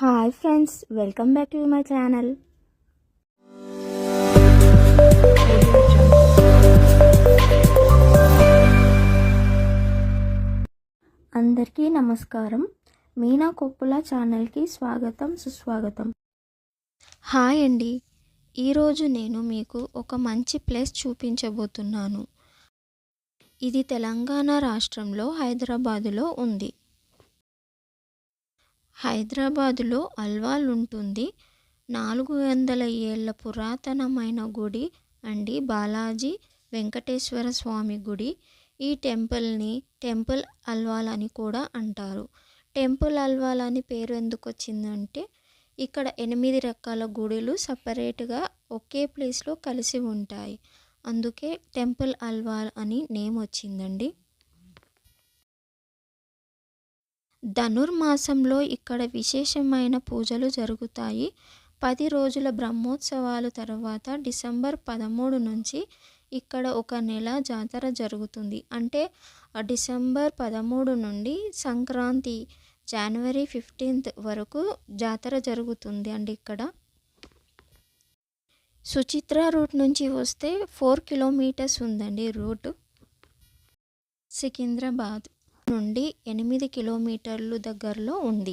Hi friends, welcome back to my channel. అందరికీ నమస్కారం. మీనా కొప్పుల ఛానల్కి స్వాగతం, సుస్వాగతం. హాయ్ అండి. ఈరోజు నేను మీకు ఒక మంచి ప్లేస్ చూపించబోతున్నాను. ఇది తెలంగాణ రాష్ట్రంలో హైదరాబాదులో ఉంది. హైదరాబాదులో అల్వాల్ ఉంటుంది. 400 ఏళ్ల పురాతనమైన గుడి అండి. బాలాజీ వెంకటేశ్వర స్వామి గుడి. ఈ టెంపుల్ని టెంపుల్ అల్వాల్ అని కూడా అంటారు. టెంపుల్ అల్వాల్ అని పేరు ఎందుకు వచ్చిందంటే ఇక్కడ 8 రకాల గుడులు సపరేట్గా ఒకే ప్లేస్లో కలిసి ఉంటాయి. అందుకే టెంపుల్ అల్వాల్ అని నేమ్ వచ్చిందండి. ధనుర్మాసంలో ఇక్కడ విశేషమైన పూజలు జరుగుతాయి. 10 రోజుల బ్రహ్మోత్సవాలు తర్వాత డిసెంబర్ 13 నుంచి ఇక్కడ ఒక నెల జాతర జరుగుతుంది. అంటే డిసెంబర్ 13 నుండి సంక్రాంతి జనవరి 15 వరకు జాతర జరుగుతుంది అండి. ఇక్కడ సుచిత్ర రూట్ నుంచి వస్తే 4 కిలోమీటర్స్ ఉందండి రూట్. సికింద్రాబాద్ నుండి 8 కిలోమీటర్లు దగ్గరలో ఉంది.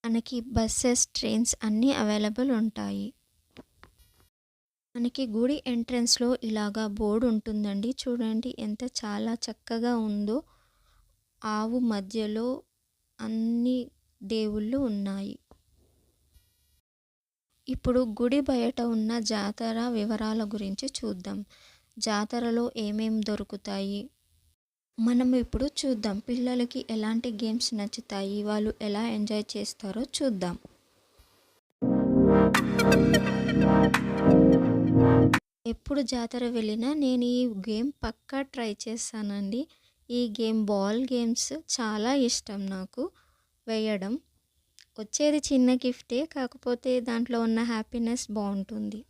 మనకి బస్సెస్, ట్రైన్స్ అన్నీ అవైలబుల్ ఉంటాయి. మనకి గుడి ఎంట్రన్స్లో ఇలాగా బోర్డు ఉంటుందండి. చూడండి ఎంత చాలా చక్కగా ఉందో. ఆవు మధ్యలో అన్ని దేవుళ్ళు ఉన్నాయి. ఇప్పుడు గుడి బయట ఉన్న జాతర వివరాల గురించి చూద్దాం. జాతరలో ఏమేం దొరుకుతాయి మనం ఇప్పుడు చూద్దాం. పిల్లలకి ఎలాంటి గేమ్స్ నచ్చుతాయి, వాళ్ళు ఎలా ఎంజాయ్ చేస్తారో చూద్దాం. ఎప్పుడు జాతర వెళ్ళినా నేను ఈ గేమ్ పక్కా ట్రై చేస్తానండి. ఈ గేమ్ బాల్ గేమ్స్ చాలా ఇష్టం నాకు వేయడం. వచ్చేది చిన్న గిఫ్టే, కాకపోతే దాంట్లో ఉన్న హ్యాపీనెస్ బాగుంటుంది.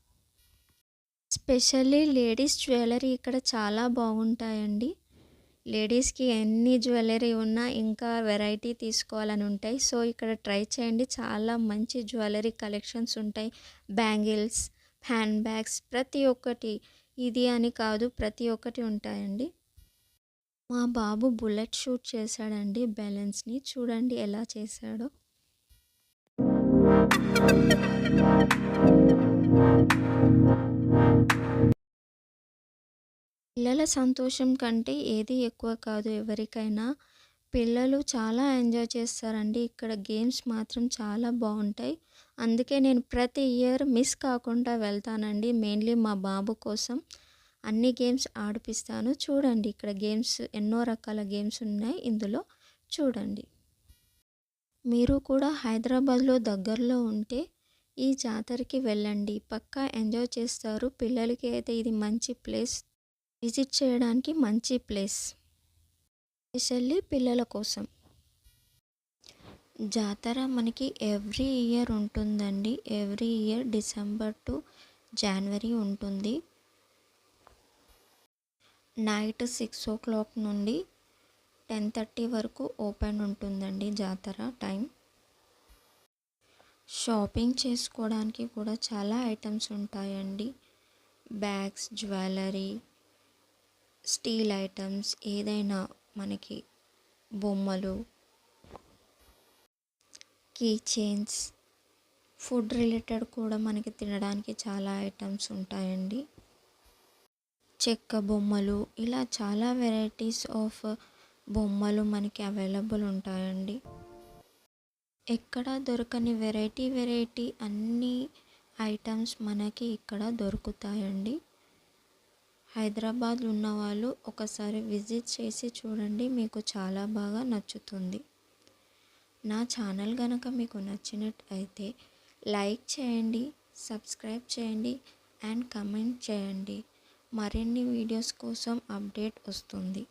స్పెషల్లీ లేడీస్ జ్యువెలరీ ఇక్కడ చాలా బాగుంటాయండి. లేడీస్కి ఎన్ని జ్యువెలరీ ఉన్నా ఇంకా వెరైటీ తీసుకోవాలని ఉంటాయి. సో ఇక్కడ ట్రై చేయండి. చాలా మంచి జ్యువెలరీ కలెక్షన్స్ ఉంటాయి. బ్యాంగిల్స్, హ్యాండ్ బ్యాగ్స్, ప్రతి ఒక్కటి, ఇది అని కాదు ప్రతి ఒక్కటి ఉంటాయండి. మా బాబు బుల్లెట్ షూట్ చేశాడండి బ్యాలెన్స్ని. చూడండి ఎలా చేశాడో. పిల్లల సంతోషం కంటే ఏది ఎక్కువ కాదు ఎవరికైనా. పిల్లలు చాలా ఎంజాయ్ చేస్తారండి. ఇక్కడ గేమ్స్ మాత్రం చాలా బాగుంటాయి. అందుకే నేను ప్రతి ఇయర్ మిస్ కాకుండా వెళ్తానండి. మెయిన్లీ మా బాబు కోసం అన్ని గేమ్స్ ఆడిపిస్తాను. చూడండి ఇక్కడ గేమ్స్, ఎన్నో రకాల గేమ్స్ ఉన్నాయి ఇందులో. చూడండి. మీరు కూడా హైదరాబాద్లో దగ్గరలో ఉంటే ఈ జాతరకి వెళ్ళండి. పక్కా ఎంజాయ్ చేస్తారు. పిల్లలకి అయితే ఇది మంచి ప్లేస్, విజిట్ చేయడానికి మంచి ప్లేస్, స్పెషల్లీ పిల్లల కోసం. జాతర మనకి ఎవ్రీ ఇయర్ ఉంటుందండి. Every year December to January ఉంటుంది. నైట్ 6 o'clock నుండి 10:30 వరకు ఓపెన్ ఉంటుందండి జాతర టైం. షాపింగ్ చేసుకోవడానికి కూడా చాలా ఐటమ్స్ ఉంటాయండి. బ్యాగ్స్, జ్యువెలరీ, స్టీల్ ఐటమ్స్, ఏదైనా మనకి బొమ్మలు, కీ చైన్స్, ఫుడ్ రిలేటెడ్ కూడా మనకి తినడానికి చాలా ఐటమ్స్ ఉంటాయండి. చెక్క బొమ్మలు, ఇలా చాలా వెరైటీస్ ఆఫ్ బొమ్మలు మనకి అవైలబుల్ ఉంటాయండి. ఎక్కడ దొరకని వెరైటీ అన్ని ఐటమ్స్ మనకి ఇక్కడ దొరుకుతాయండి. హైదరాబాద్ ఉన్నవాళ్ళు ఒకసారి విజిట్ చేసి చూడండి, మీకు చాలా బాగా నచ్చుతుంది. నా ఛానల్ కనుక మీకు నచ్చినట్టయితే లైక్ చేయండి, సబ్స్క్రైబ్ చేయండి అండ్ కమెంట్ చేయండి. మరిన్ని వీడియోస్ కోసం అప్డేట్ వస్తుంది.